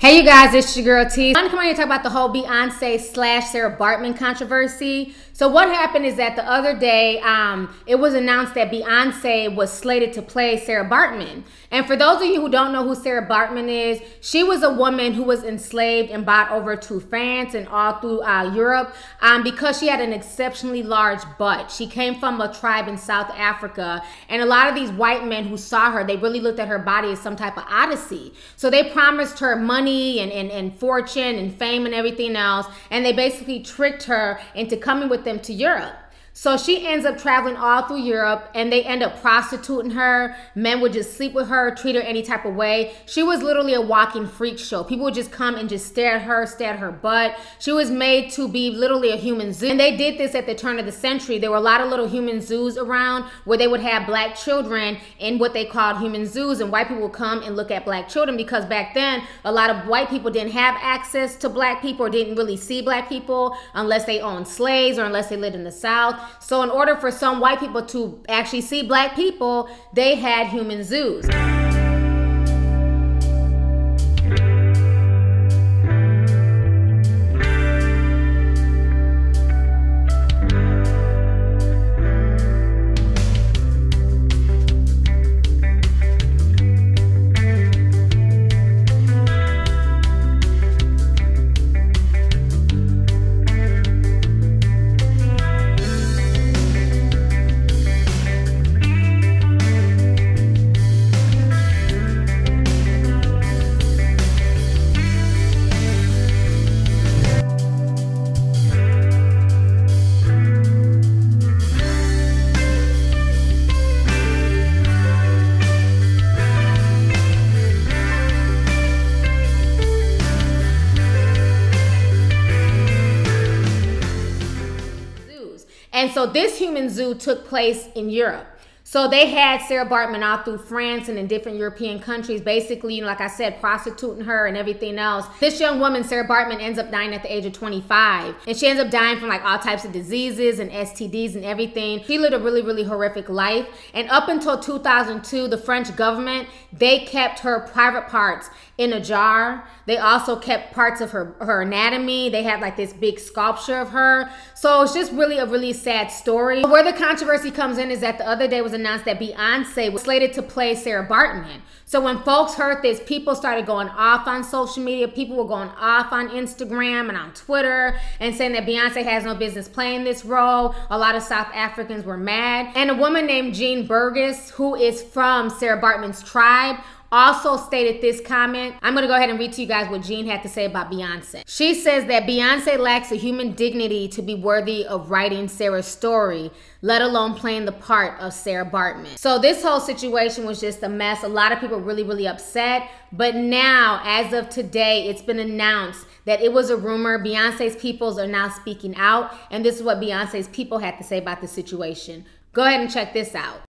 Hey you guys, it's your girl T. I'm coming here to talk about the whole Beyonce / Sara Baartman controversy. So what happened is that the other day, it was announced that Beyonce was slated to play Sara Baartman. And for those of you who don't know who Sara Baartman is, she was a woman who was enslaved and brought over to France and all through Europe because she had an exceptionally large butt. She came from a tribe in South Africa, and a lot of these white men who saw her, they really looked at her body as some type of odyssey. So they promised her money and fortune and fame and everything else, and they basically tricked her into coming with them to Europe. So she ends up traveling all through Europe, and they end up prostituting her. Men would just sleep with her, treat her any type of way. She was literally a walking freak show. People would just come and just stare at her butt. She was made to be literally a human zoo. And they did this at the turn of the century. There were a lot of little human zoos around where they would have black children in what they called human zoos, and white people would come and look at black children because back then, a lot of white people didn't have access to black people or didn't really see black people unless they owned slaves or unless they lived in the South. So in order for some white people to actually see black people, they had human zoos. And so this human zoo took place in Europe. So they had Sara Baartman out through France and in different European countries, basically, like I said, prostituting her and everything else. This young woman, Sara Baartman, ends up dying at the age of 25. And she ends up dying from like all types of diseases and STDs and everything. She lived a really, really horrific life. And up until 2002, the French government, they kept her private parts in a jar. They also kept parts of her anatomy. They had like this big sculpture of her. So it's just really a really sad story. Where the controversy comes in is that the other day was announced that Beyonce was slated to play Sara Baartman. So when folks heard this, people started going off on social media. People were going off on Instagram and on Twitter and saying that Beyonce has no business playing this role. A lot of South Africans were mad. And a woman named Jean Burgess, who is from Sara Baartman's tribe, also stated this comment. I'm gonna go ahead and read to you guys what Jean had to say about Beyonce. She says that Beyonce lacks a human dignity to be worthy of writing Sara's story, let alone playing the part of Sara Baartman. So this whole situation was just a mess. A lot of people really, really upset. But now, as of today, it's been announced that it was a rumor. Beyonce's peoples are now speaking out. And this is what Beyonce's people had to say about the situation. Go ahead and check this out.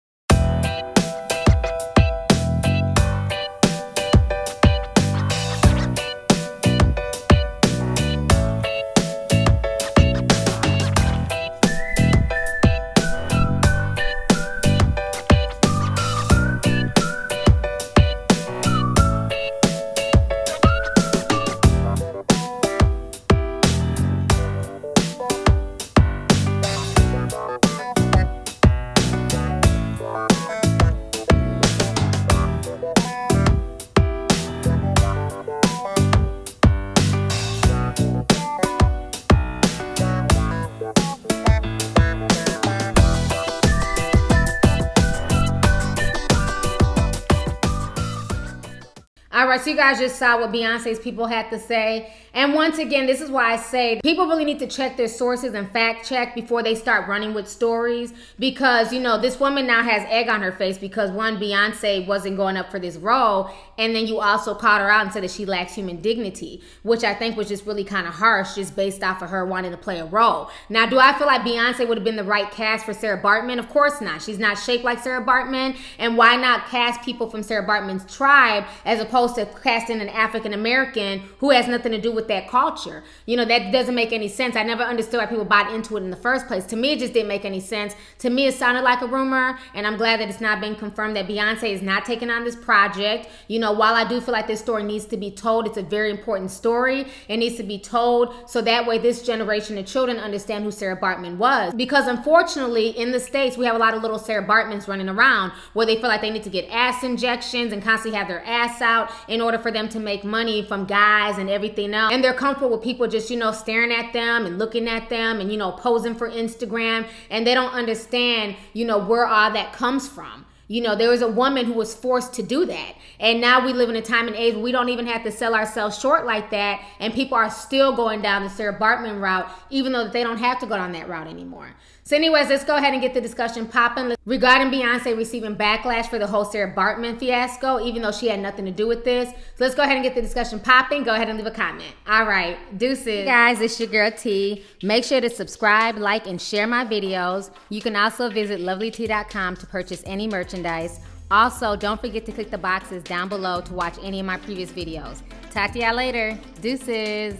All right, so you guys just saw what Beyonce's people had to say. And once again, this is why I say people really need to check their sources and fact check before they start running with stories. Because, you know, this woman now has egg on her face because one, Beyonce wasn't going up for this role. And then you also called her out and said that she lacks human dignity, which I think was just really kind of harsh just based off of her wanting to play a role. Now, do I feel like Beyonce would have been the right cast for Sara Baartman? Of course not. She's not shaped like Sara Baartman. And why not cast people from Sara Baartman's tribe as opposed to to cast in an African American who has nothing to do with that culture. You know, that doesn't make any sense. I never understood why people bought into it in the first place. To me, it just didn't make any sense. To me, it sounded like a rumor, and I'm glad that it's not been confirmed that Beyonce is not taking on this project. You know, while I do feel like this story needs to be told, it's a very important story. It needs to be told so that way this generation of children understand who Sara Baartman was. Because unfortunately, in the States, we have a lot of little Sara Baartmans running around where they feel like they need to get ass injections and constantly have their ass out in order for them to make money from guys and everything else. And they're comfortable with people just, you know, staring at them and looking at them and, you know, posing for Instagram. And they don't understand, you know, where all that comes from. You know, there was a woman who was forced to do that. And now we live in a time and age where we don't even have to sell ourselves short like that. And people are still going down the Sara Baartman route, even though they don't have to go down that route anymore. So anyways, let's go ahead and get the discussion popping regarding Beyonce receiving backlash for the whole Sara Baartman fiasco, even though she had nothing to do with this. So let's go ahead and get the discussion popping. Go ahead and leave a comment. All right, deuces. Hey guys, it's your girl T. Make sure to subscribe, like, and share my videos. You can also visit lovelyti.com to purchase any merchandise. Also, don't forget to click the boxes down below to watch any of my previous videos. Talk to y'all later. Deuces.